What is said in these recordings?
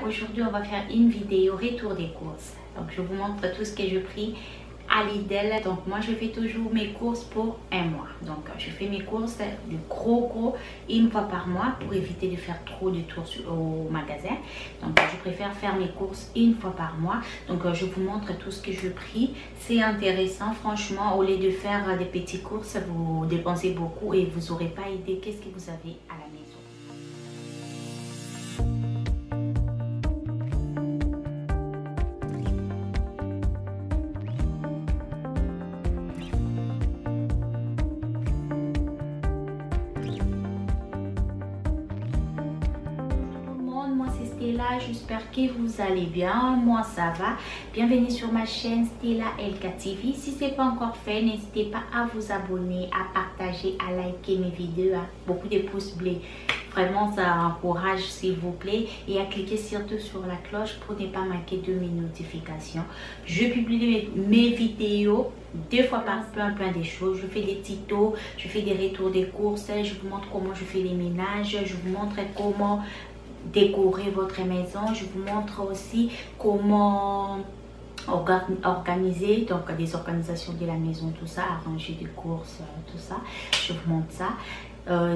Aujourd'hui, on va faire une vidéo retour des courses. Donc, je vous montre tout ce que j'ai pris à Lidl. Donc, moi, je fais toujours mes courses pour un mois. Donc, je fais mes courses de gros une fois par mois pour éviter de faire trop de tours au magasin. Donc, je préfère faire mes courses une fois par mois. Donc, je vous montre tout ce que j'ai pris. C'est intéressant, franchement. Au lieu de faire des petites courses, vous dépensez beaucoup et vous n'aurez pas idée qu'est-ce que vous avez à la maison. Moi c'est Stella, j'espère que vous allez bien, moi ça va. Bienvenue sur ma chaîne Stella LK TV. Si ce n'est pas encore fait, n'hésitez pas à vous abonner, à partager, à liker mes vidéos, beaucoup de pouces bleus. Vraiment ça encourage s'il vous plaît, et à cliquer surtout sur la cloche pour ne pas manquer de mes notifications. Je publie mes vidéos 2 fois par plein de choses. Je fais des tutos, je fais des retours des courses, je vous montre comment je fais les ménages, je vous montre comment décorer votre maison, je vous montre aussi comment organiser, donc des organisations de la maison, tout ça, arranger des courses, tout ça, je vous montre ça.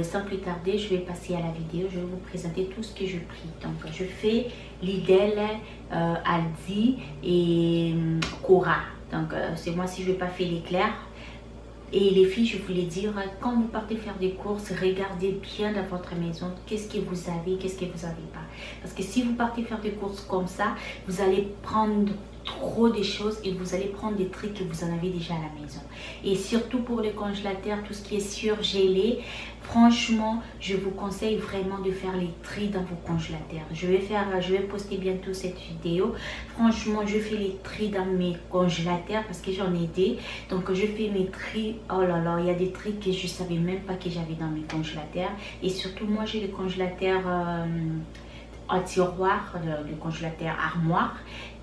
Sans plus tarder, je vais passer à la vidéo. Je vais vous présenter tout ce que j'ai pris. Donc je fais Lidl, Aldi et Cora. Donc c'est moi, si je vais pas faire l'éclair. Et les filles, je voulais dire, quand vous partez faire des courses, regardez bien dans votre maison qu'est-ce que vous avez, qu'est-ce que vous n'avez pas. Parce que si vous partez faire des courses comme ça, vous allez prendre trop de choses et vous allez prendre des trucs que vous en avez déjà à la maison. Et surtout pour les congélateurs, tout ce qui est surgelé, franchement, je vous conseille vraiment de faire les tri dans vos congélateurs. Je vais poster bientôt cette vidéo. Franchement, je fais les tri dans mes congélateurs parce que j'en ai des. Donc, je fais mes tri. Oh là là, il y a des trucs que je ne savais même pas que j'avais dans mes congélateurs. Et surtout, moi, j'ai les congélateurs en tiroir, le congélateur armoire.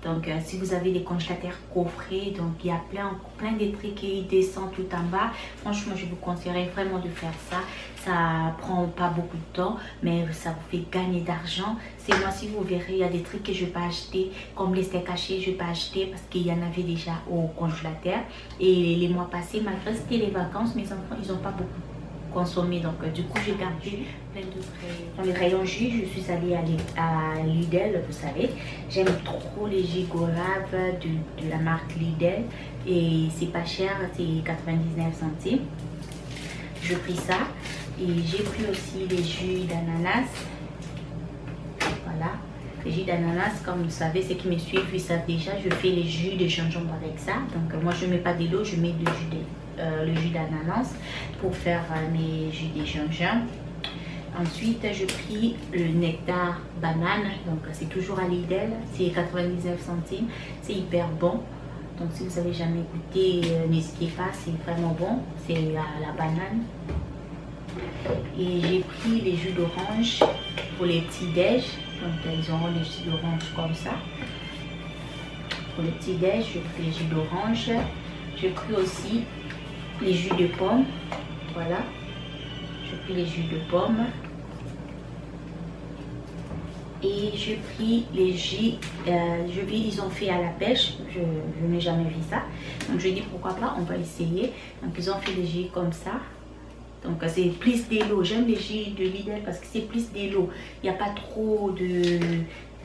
Donc si vous avez des congélateurs coffrets, donc il y a plein de trucs qui descendent tout en bas. Franchement, je vous conseillerais vraiment de faire ça. Ça prend pas beaucoup de temps, mais ça vous fait gagner d'argent. C'est moi, si vous verrez, il y a des trucs que je vais pas acheter, comme les steaks hachés, je vais pas acheter parce qu'il y en avait déjà au congélateur. Et les mois passés, malgré que c'était les vacances, mes enfants, ils ont pas beaucoup consommer. Donc du coup, j'ai gardé plein d'autres. Dans les rayons jus, je suis allée à Lidl, vous savez. J'aime trop les jus Gorav de la marque Lidl. Et c'est pas cher, c'est 99 centimes. Je pris ça. Et j'ai pris aussi les jus d'ananas. Voilà. Les jus d'ananas, comme vous savez, ceux qui me suivent, ils savent déjà, je fais les jus de gingembre avec ça. Donc moi, je ne mets pas de l'eau, je mets le jus d'ananas pour faire mes jus de gingembre. Ensuite, j'ai pris le nectar banane. Donc c'est toujours à Lidl, c'est 99 centimes. C'est hyper bon. Donc si vous n'avez jamais goûté, n'hésitez pas, c'est vraiment bon. C'est la banane. Et j'ai pris les jus d'orange pour les petits déj. Donc ils auront les jus d'orange comme ça. Pour le petit déj, j'ai pris les jus d'orange. J'ai pris aussi les jus de pomme. Voilà. J'ai pris les jus de pomme. Et j'ai pris les jus. Ils ont fait à la pêche. Je n'ai jamais vu ça. Donc je dis pourquoi pas, on va essayer. Donc ils ont fait les jus comme ça. Donc c'est plus de l'eau. J'aime les jus de Lidl parce que c'est plus de l'eau. Il n'y a pas trop de...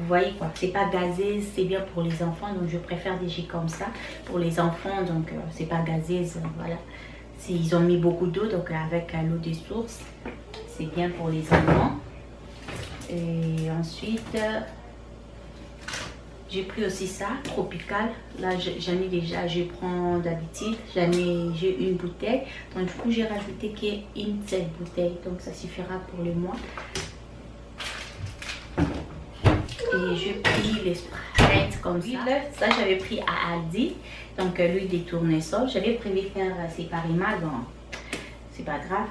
Vous voyez quoi, c'est pas gazé, c'est bien pour les enfants. Donc je préfère des jus comme ça pour les enfants. Donc c'est pas gazé, voilà. Ils ont mis beaucoup d'eau, donc avec l'eau des sources, c'est bien pour les enfants. Et ensuite, j'ai pris aussi ça, tropical. Là, j'en ai déjà, je prends d'habitude, j'ai une bouteille. Donc, du coup, j'ai rajouté qu'une seule bouteille. Donc, ça suffira pour le mois. Et j'ai pris les sprites comme ça. Ça, j'avais pris à Aldi. Donc, l'huile de tournesol. J'avais prévu faire séparément, donc c'est pas grave.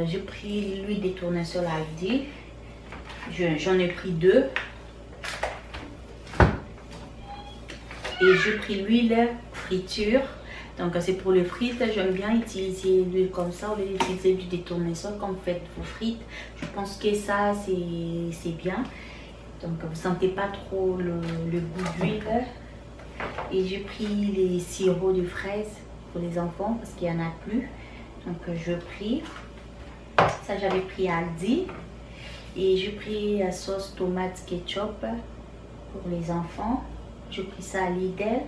J'ai pris l'huile de tournesol à Aldi. J'en ai pris 2. Et j'ai pris l'huile friture. Donc c'est pour les frites, j'aime bien utiliser l'huile comme ça au lieu d'utiliser du tournesol quand vous faites vos frites. Je pense que ça c'est bien. Donc vous sentez pas trop le goût d'huile. Et j'ai pris les sirops de fraises pour les enfants parce qu'il n'y en a plus. Donc je pris. Ça j'avais pris à Aldi. Et j'ai pris la sauce tomate ketchup pour les enfants. J'ai pris ça à Lidl.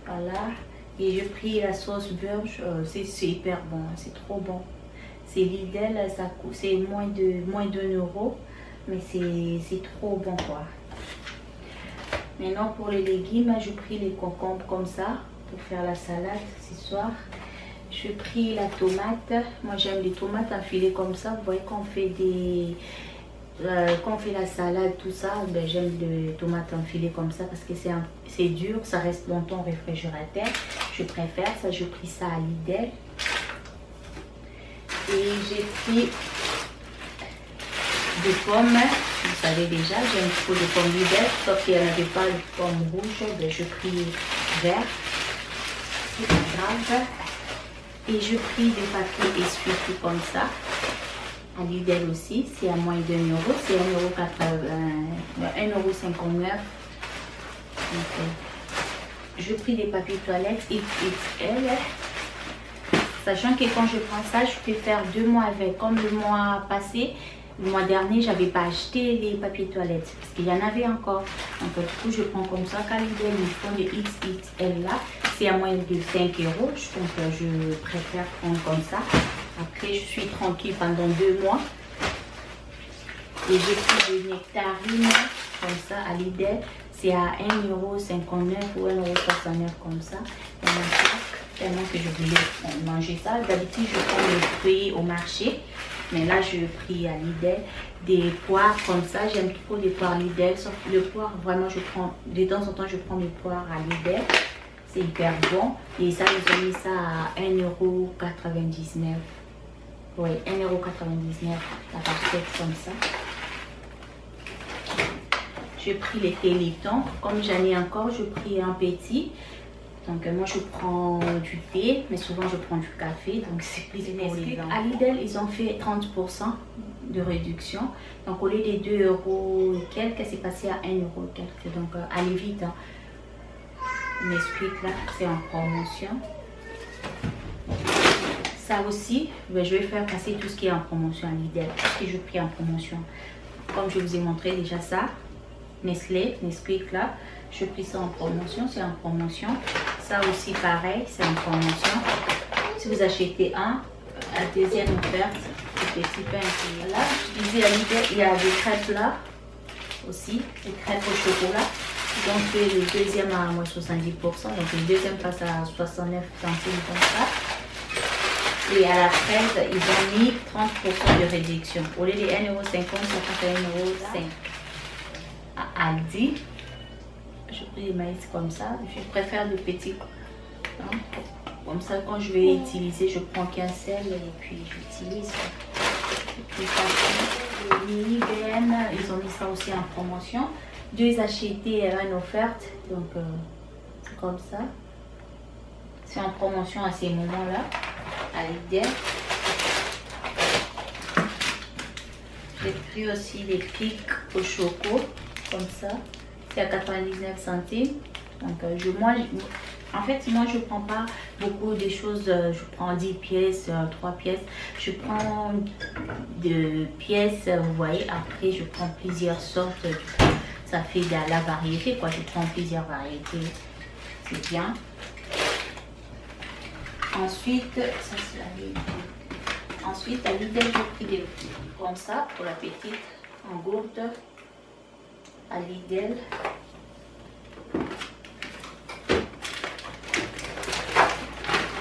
Voilà. Et j'ai pris la sauce beurre. C'est hyper bon. C'est trop bon. C'est Lidl. C'est moins de 1 euro. Mais c'est trop bon quoi. Maintenant pour les légumes, j'ai pris les concombres comme ça pour faire la salade ce soir. J'ai pris la tomate. Moi j'aime les tomates enfilées comme ça. Vous voyez qu'on fait quand on fait la salade, tout ça, ben, j'aime les tomates enfilées comme ça parce que c'est dur, ça reste longtemps au réfrigérateur. Je préfère ça, j'ai pris ça à Lidl. Et j'ai pris des pommes, vous savez déjà, j'aime trop les pommes Lidl, sauf qu'il n'y en avait pas de pommes rouges, ben, j'ai pris vert, c'est pas grave. Et j'ai pris des papiers essuie-tout comme ça. À Lidl aussi, c'est à moins d'1 euro, c'est 1,59 €. Je pris des papiers toilettes XXL. Sachant que quand je prends ça, je peux faire 2 mois avec. Comme le mois passé, le mois dernier, j'avais pas acheté les papiers toilettes parce qu'il y en avait encore. Donc du coup, je prends comme ça. Quand Lidl ils font des XXL là, c'est à moins de 5 €. Donc je préfère prendre comme ça. Après, je suis tranquille pendant 2 mois. Et j'ai pris des nectarines comme ça à Lidl. C'est à 1,59 € ou 1,69 € comme ça. Tellement que je voulais manger ça. D'habitude, je prends les fruits au marché. Mais là, je pris à Lidl des poires comme ça. J'aime trop les poires Lidl. Sauf que le poire, vraiment, je prends de temps en temps, je prends des poires à Lidl. C'est hyper bon. Et ça, ils ont mis ça à 1,99 €. Oui, 1,99 € la barquette comme ça. J'ai pris les thés Lipton. Comme j'en ai encore, je pris un petit. Donc moi je prends du thé, mais souvent je prends du café. Donc c'est plus pour les gens. À Lidl, ils ont fait 30% de réduction. Donc au lieu des 2 € et quelques, c'est passé à 1 € et quelques. Donc allez vite. Hein. Nesquik là, c'est en promotion. Ça aussi, ben, je vais faire passer tout ce qui est en promotion à Lidl. Tout ce que je pris en promotion. Comme je vous ai montré déjà ça. Nestlé, Nesquik là. Je pris ça en promotion, c'est en promotion. Ça aussi pareil, c'est en promotion. Si vous achetez un, la deuxième offerte, c'est petit pain. Là, je disais à Lidl, il y a des crêpes là aussi, des crêpes au chocolat. Ils ont fait le deuxième à moins 70%, donc le deuxième passe à 69 centimes comme ça. Et à la fraise, ils ont mis 30% de réduction. Au lieu de 1,50 €, ça passe à 1,05 €. À Aldi, je prends les maïs comme ça. Je préfère le petit. Hein? Comme ça, quand je vais utiliser, je prends qu'un seul et puis j'utilise. Et puis, les mini BN, ils ont mis ça aussi en promotion. 2 achetés et 1 offerte. Donc, c'est comme ça. C'est en promotion à ces moments-là. À Lidl. J'ai pris aussi des pics au choco. Comme ça. C'est à 99 centimes. Donc, en fait, moi, je prends pas beaucoup de choses. Je prends 10 pièces, 3 pièces. Je prends 2 pièces, vous voyez. Après, je prends plusieurs sortes. Ça fait de la variété, quoi. Je prends plusieurs variétés. C'est bien. Ensuite, ça c'est la Lidl. Ensuite, à Lidl, j'ai pris des comme ça pour la petite en gourde. À Lidl.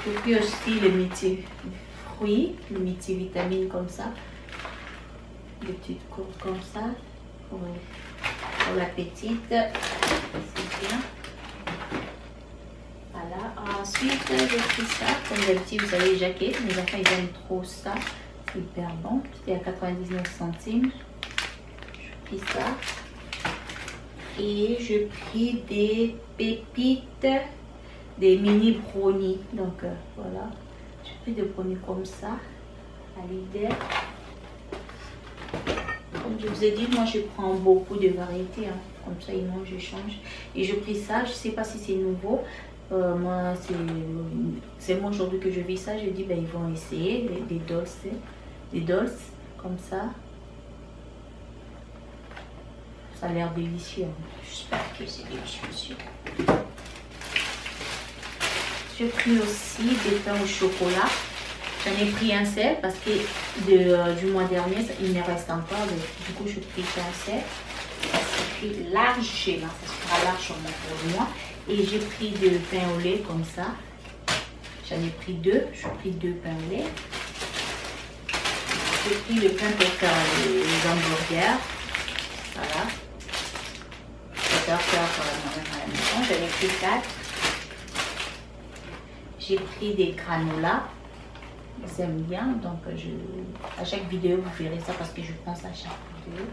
J'ai pris aussi le multi-fruits, le multi-vitamines comme ça. Des petites courses comme ça pour la petite. C'est bien. Voilà. Ensuite, j'ai pris ça. Comme d'habitude, vous savez, les jaquettes. Mes enfants, ils aiment trop ça. C'est hyper bon. C'était à 99 centimes. J'ai pris ça. Et je pris des pépites, des mini brownies. Donc voilà, j'ai pris des brownies comme ça à Lidl. Comme je vous ai dit, moi je prends beaucoup de variétés, hein. Comme ça, moi je change. Et je pris ça, je sais pas si c'est nouveau. Moi, c'est moi aujourd'hui que je vis ça. Je dis, ben, ils vont essayer des dulces, comme ça. Ça a l'air délicieux. J'espère que c'est délicieux. J'ai pris aussi des pains au chocolat. J'en ai pris un seul parce que du mois dernier, il me reste encore. Du coup, je pris un seul. Ça suffit largement. Ça sera largement pour moi. Et j'ai pris de pain au lait comme ça. J'en ai pris deux. J'ai pris deux pains au lait. J'ai pris le pain pour faire les hamburgers. Voilà. Je vais faire moi-même à la maison. J'en ai pris 4. J'ai pris des granolas. Ils aiment bien. Donc, à chaque vidéo, vous verrez ça parce que je prends ça à chaque vidéo.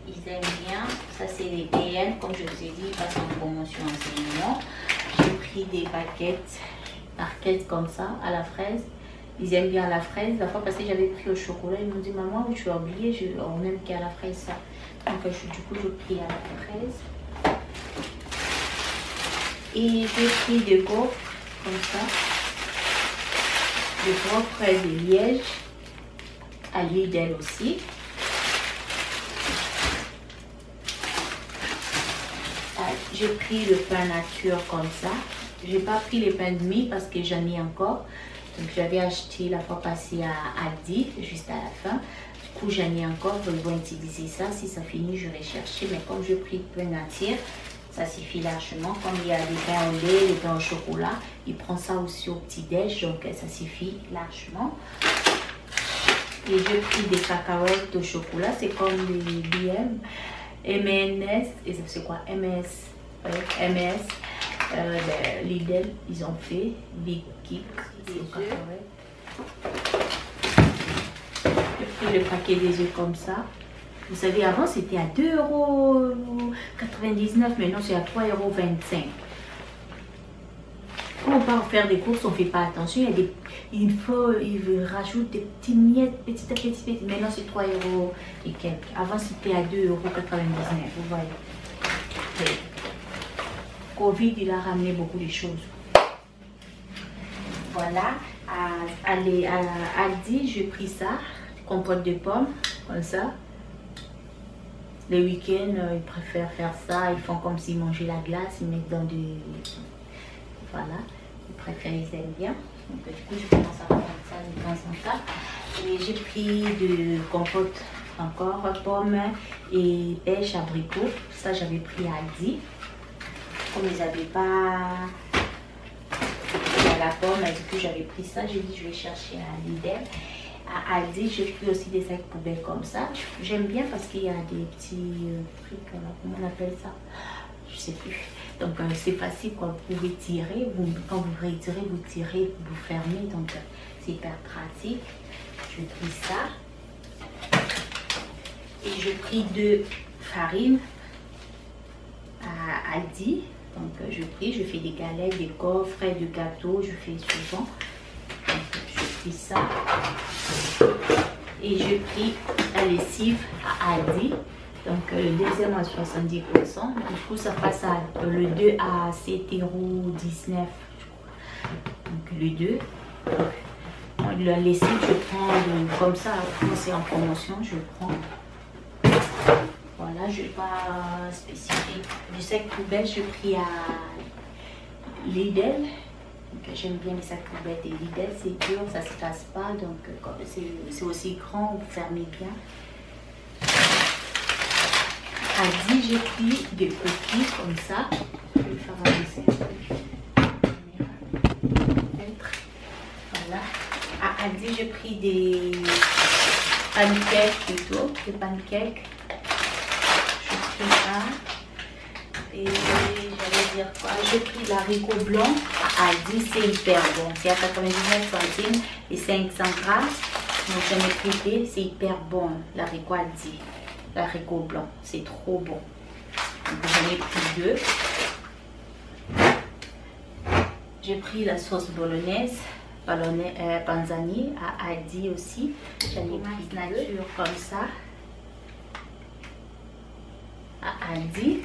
Ils aiment bien. Ça, c'est les PN. Comme je vous ai dit, ils passent en promotion en ce moment. J'ai pris des barquettes comme ça, à la fraise. Ils aiment bien la fraise. La fois passée, j'avais pris au chocolat. Ils m'ont dit, maman, tu as oublié, on aime qu'à la fraise ça. Donc, du coup, je pris à la fraise. Et j'ai pris des gaufres comme ça. Des gaufres fraises de Liège. À Lidl aussi. J'ai pris le pain nature comme ça. J'ai pas pris les pains de mie parce que j'en ai encore. Donc j'avais acheté la fois passée à Aldi, juste à la fin. Du coup j'en ai encore, je vais utiliser ça. Si ça finit, je vais chercher. Mais comme je pris le pain nature, ça suffit largement. Comme il y a des pains au lait, des pains au chocolat, il prend ça aussi au petit-déj. Donc ça suffit largement. Et j'ai pris des cacahuètes au chocolat. C'est comme des BM. M&S, et c'est quoi? MS. Lidl, ils ont fait Big Kick. J'ai pris le paquet des œufs comme ça. Vous savez, avant c'était à 2,99 €. Maintenant c'est à 3,25 €. Quand on part faire des courses, on ne fait pas attention. Il rajoute des petites miettes, petit à petit. Maintenant c'est 3 € et quelques. Avant c'était à 2,99 €. Vous voyez. Et Covid, il a ramené beaucoup de choses. Voilà. À Aldi, j'ai pris ça. Compote de pommes, comme ça. Les week-ends, ils préfèrent faire ça. Ils font comme s'ils mangeaient la glace. Ils mettent dans des... Voilà. Ils préfèrent, ils aiment bien. Donc, du coup, je commence à prendre ça de temps en temps. Et j'ai pris de compote encore, pommes et pêche abricot. Ça, j'avais pris à Aldi. Comme ils n'avaient pas la pomme, du coup, j'avais pris ça. J'ai dit, je vais chercher à Lidl. À Aldi, j'ai pris aussi des sacs poubelles comme ça. J'aime bien parce qu'il y a des petits trucs, comment on appelle ça? Je sais plus. Donc c'est facile, quoi. Vous pouvez tirer, quand vous retirez, vous tirez, vous fermez. Donc c'est hyper pratique. Je pris ça. Et je pris de farine à Aldi. Donc je fais des galettes, des coffres, de gâteaux, je fais souvent. Donc je pris ça. Et je pris la lessive à Aldi. Donc le deuxième à 70%. Du coup ça passe à le 2 à 7,19 €. Donc le 2. La lessive je prends comme ça, quand c'est en promotion, je prends. Voilà, je ne vais pas spécifier. Du sac poubelle, je pris à Lidl. J'aime bien les sacs poubelles des Lidl, c'est dur, ça ne se casse pas. Donc c'est aussi grand, vous fermez bien. À Aldi, j'ai pris des cookies comme ça. Je vais faire avancer voilà. À Aldi, j'ai pris des pancakes plutôt, des pancakes. Je pris ça. Et j'allais dire quoi? J'ai pris l'haricot blanc à Aldi, c'est hyper bon. C'est à 99 centimes et 500 grammes. Donc j'en ai pris, c'est hyper bon, l'haricot Aldi. L'haricot blanc, c'est trop bon. J'en ai pris 2. J'ai pris la sauce bolognaise, panzani à Aldi aussi. J'en ai pris nature comme ça. à Aldi.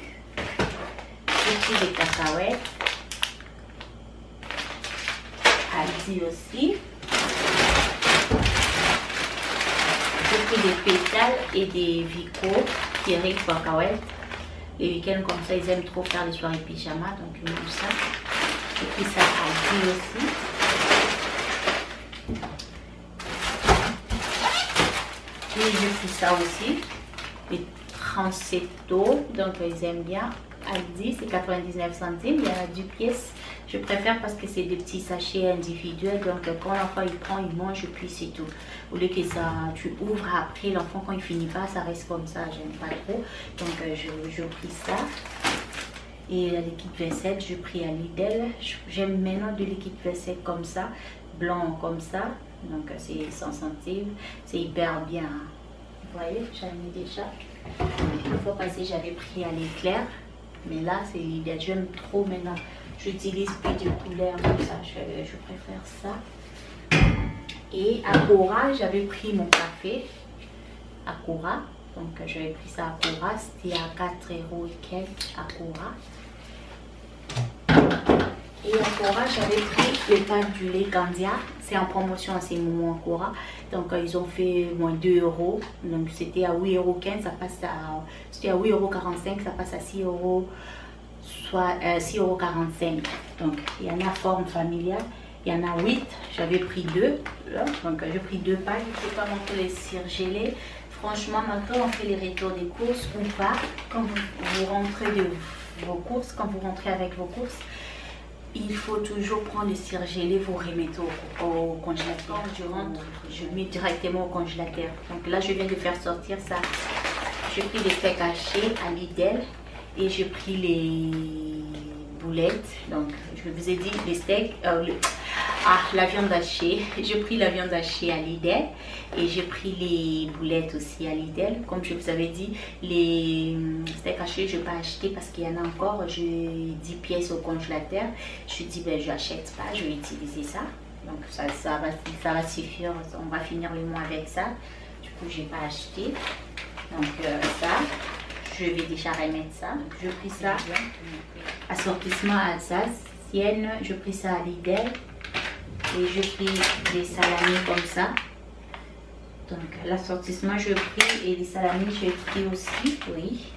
J'ai pris des cacahuètes. Aldi aussi. J'ai pris des pétales et des vicots qui arrivent cacahuètes. Les week-ends comme ça, ils aiment trop faire les soirées pyjama, donc ils aiment ça. J'ai pris ça à Aldi aussi. Et j'ai pris ça aussi. Les 37 taux, donc ils aiment bien. Aldi, c'est 99 centimes. Il y a 10 pièces. Je préfère parce que c'est des petits sachets individuels. Donc quand l'enfant il prend, il mange et puis c'est tout. Au lieu que ça, tu ouvres après, l'enfant quand il finit pas, ça reste comme ça. J'aime pas trop. Donc je pris ça. Et la liquide vaisselle, je pris à Lidl. J'aime maintenant de liquide vaisselle comme ça, blanc comme ça. Donc c'est 100 centimes. C'est hyper bien. Vous voyez, j'en ai déjà. Une fois passé, j'avais pris à l'éclair. Mais là, c'est Lidl. J'aime trop maintenant. J'utilise plus de couleurs comme ça. Je préfère ça. Et à Cora, j'avais pris mon café. À Cora. Donc j'avais pris ça à Cora. C'était à 4 € et quelques à Cora. Et à Cora, j'avais pris le pack du lait Candia. C'est en promotion à ces moments à Cora. Donc ils ont fait moins 2 €. Donc c'était à 8,15 €. Ça passe à. C'était à 8,45 €. Ça passe à 6 €. Soit 6,45 €. Donc il y en a forme familiale. Il y en a 8. J'avais pris 2. Là. Donc j'ai pris 2 packs. Je ne peux pas montrer les cires gelées. Franchement, maintenant on fait les retours des courses ou pas. Quand vous rentrez de vos courses, quand vous rentrez avec vos courses, il faut toujours prendre les cires gelées, vous remettez au congélateur. Je rentre, je mets directement au congélateur. Donc là, je viens de faire sortir ça. J'ai pris les steaks hachés à Lidl et j'ai pris les boulettes. Donc, je vous ai dit les steaks, la viande hachée. J'ai pris la viande hachée à Lidl et j'ai pris les boulettes aussi à Lidl. Comme je vous avais dit, les steaks hachés, je ne vais pas acheter parce qu'il y en a encore. J'ai 10 pièces au congélateur. Je me dis, ben, je n'achète pas, je vais utiliser ça. Donc, ça va suffire. On va finir le mois avec ça. Du coup, je n'ai pas acheté. Donc, ça, je vais déjà remettre ça. Je pris ça. Assortissement alsacienne, je pris ça à Lidl. Et je pris des salamis comme ça. Donc l'assortissement je pris et les salamis j'ai pris aussi, oui.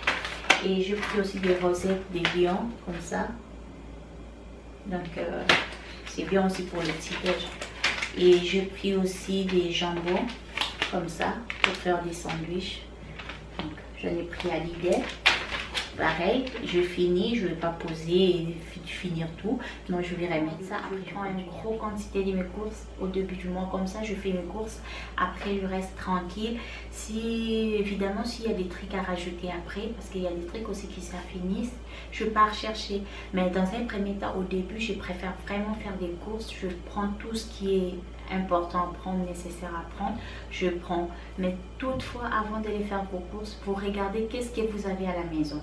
Et je pris aussi des rosettes, des lions comme ça. Donc c'est bien aussi pour le petit déj. Et j'ai pris aussi des jambons comme ça pour faire des sandwichs. Donc j'en ai pris à Lidl. Pareil, je finis, je ne vais pas poser et finir tout. Non, je vais remettre ça. Après, je prends une grosse quantité de mes courses au début du mois. Comme ça, je fais mes courses. Après, je reste tranquille. Si, évidemment, s'il y a des trucs à rajouter après, parce qu'il y a des trucs aussi qui s'affinissent, je pars chercher. Mais dans un premier temps, au début, je préfère vraiment faire des courses. Je prends tout ce qui est important à prendre, nécessaire à prendre, je prends. Mais toutefois, avant d'aller faire vos courses, vous regardez qu'est-ce que vous avez à la maison.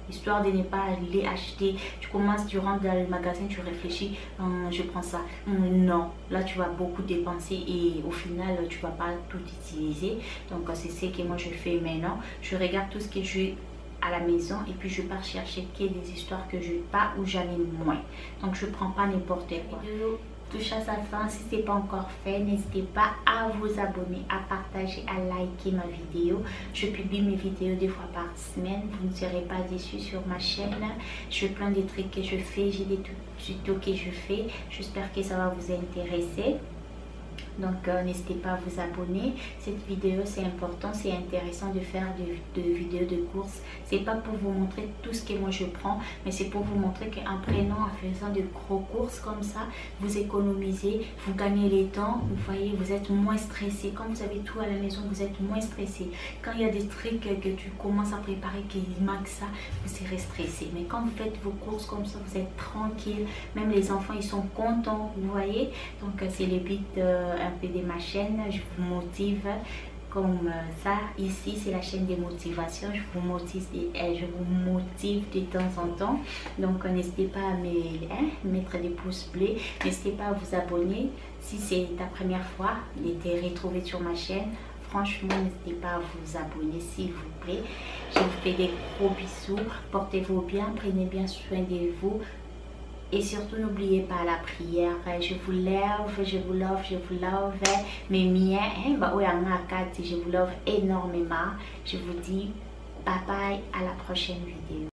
Histoire de ne pas aller acheter. Tu commences, tu rentres dans le magasin, tu réfléchis, je prends ça. Non, là tu vas beaucoup dépenser et au final tu vas pas tout utiliser. Donc c'est ce que moi je fais maintenant. Je regarde tout ce que j'ai à la maison et puis je pars chercher des histoires que je n'ai pas ou j'en ai moins. Donc je prends pas n'importe quoi. Touche à sa fin. Si ce n'est pas encore fait, n'hésitez pas à vous abonner, à partager, à liker ma vidéo. Je publie mes vidéos 2 fois par semaine. Vous ne serez pas déçus sur ma chaîne. Je plein de trucs que je fais, j'ai des tutos que je fais. J'espère que ça va vous intéresser. Donc n'hésitez pas à vous abonner. Cette vidéo c'est important, c'est intéressant de faire de vidéos de courses. C'est pas pour vous montrer tout ce que moi je prends, mais c'est pour vous montrer qu'en prenant, en faisant de gros courses comme ça, vous économisez, vous gagnez les temps, vous voyez, vous êtes moins stressé. Quand vous avez tout à la maison, vous êtes moins stressé. Quand il y a des trucs que tu commences à préparer, qu'il manque ça, vous serez stressé. Mais quand vous faites vos courses comme ça, vous êtes tranquille. Même les enfants, ils sont contents, vous voyez. Donc c'est le but un peu de ma chaîne. Je vous motive comme ça. Ici c'est la chaîne de motivation. Je vous motive de temps en temps. Donc n'hésitez pas à mettre des pouces bleus. N'hésitez pas à vous abonner si c'est ta première fois de te retrouver sur ma chaîne. franchement, n'hésitez pas à vous abonner s'il vous plaît. Je vous fais des gros bisous. Portez-vous bien, prenez bien soin de vous. Et surtout, n'oubliez pas la prière. Je vous love, je vous love, je vous love. Mes miens, je vous love énormément. Je vous dis bye bye, à la prochaine vidéo.